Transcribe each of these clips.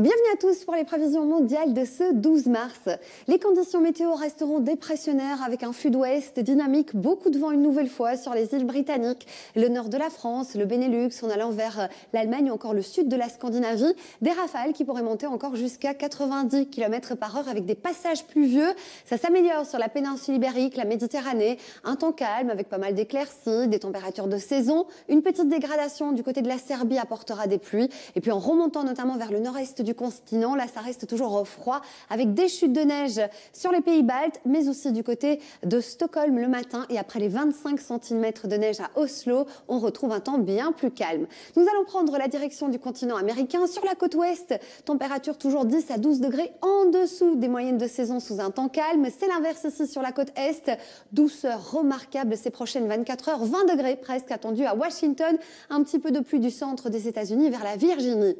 Bienvenue à tous pour les prévisions mondiales de ce 12 mars. Les conditions météo resteront dépressionnaires avec un flux d'ouest dynamique, beaucoup de vent une nouvelle fois sur les îles britanniques, le nord de la France, le Benelux, en allant vers l'Allemagne ou encore le sud de la Scandinavie. Des rafales qui pourraient monter encore jusqu'à 90 km/h avec des passages pluvieux. Ça s'améliore sur la péninsule ibérique, la Méditerranée. Un temps calme avec pas mal d'éclaircies, des températures de saison. Une petite dégradation du côté de la Serbie apportera des pluies. Et puis en remontant notamment vers le nord-est du continent, là ça reste toujours froid avec des chutes de neige sur les pays baltes, mais aussi du côté de Stockholm le matin, et après les 25 cm de neige à Oslo, on retrouve un temps bien plus calme. Nous allons prendre la direction du continent américain. Sur la côte ouest, température toujours 10 à 12 degrés en dessous des moyennes de saison sous un temps calme. C'est l'inverse ici sur la côte est, douceur remarquable ces prochaines 24 heures, 20 degrés presque attendus à Washington, un petit peu de pluie du centre des États-Unis vers la Virginie.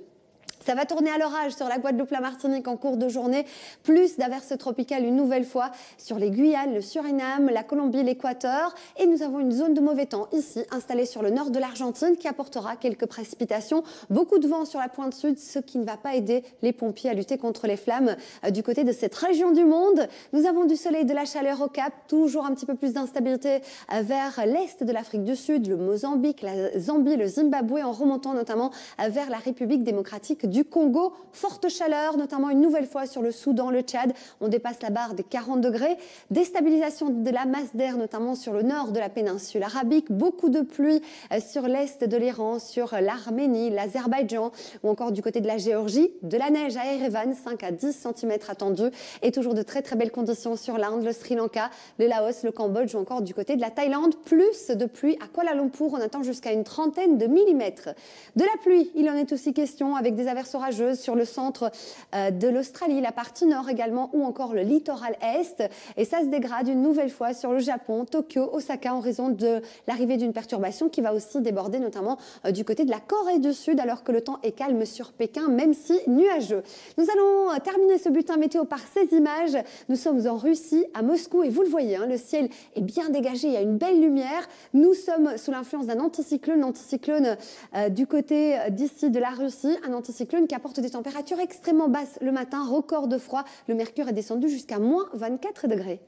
Ça va tourner à l'orage sur la Guadeloupe, la Martinique en cours de journée. Plus d'averses tropicales une nouvelle fois sur les Guyanes, le Suriname, la Colombie, l'Équateur. Et nous avons une zone de mauvais temps ici, installée sur le nord de l'Argentine, qui apportera quelques précipitations. Beaucoup de vent sur la pointe sud, ce qui ne va pas aider les pompiers à lutter contre les flammes du côté de cette région du monde. Nous avons du soleil et de la chaleur au Cap, toujours un petit peu plus d'instabilité vers l'est de l'Afrique du Sud, le Mozambique, la Zambie, le Zimbabwe, en remontant notamment vers la République démocratique du Congo. Forte chaleur, notamment une nouvelle fois sur le Soudan, le Tchad. On dépasse la barre des 40 degrés. Déstabilisation de la masse d'air, notamment sur le nord de la péninsule arabique. Beaucoup de pluie sur l'est de l'Iran, sur l'Arménie, l'Azerbaïdjan ou encore du côté de la Géorgie. De la neige à Erevan, 5 à 10 cm attendus. Et toujours de très très belles conditions sur l'Inde, le Sri Lanka, le Laos, le Cambodge ou encore du côté de la Thaïlande. Plus de pluie à Kuala Lumpur. On attend jusqu'à une trentaine de millimètres. De la pluie, il en est aussi question avec des averses orageuses sur le centre de l'Australie, la partie nord également ou encore le littoral est. Et ça se dégrade une nouvelle fois sur le Japon, Tokyo, Osaka en raison de l'arrivée d'une perturbation qui va aussi déborder notamment du côté de la Corée du Sud alors que le temps est calme sur Pékin, même si nuageux. Nous allons terminer ce bulletin météo par ces images. Nous sommes en Russie, à Moscou, et vous le voyez, le ciel est bien dégagé, il y a une belle lumière. Nous sommes sous l'influence d'un anticyclone du côté d'ici de la Russie, un anticyclone qui apporte des températures extrêmement basses le matin, record de froid. Le mercure est descendu jusqu'à -24 degrés.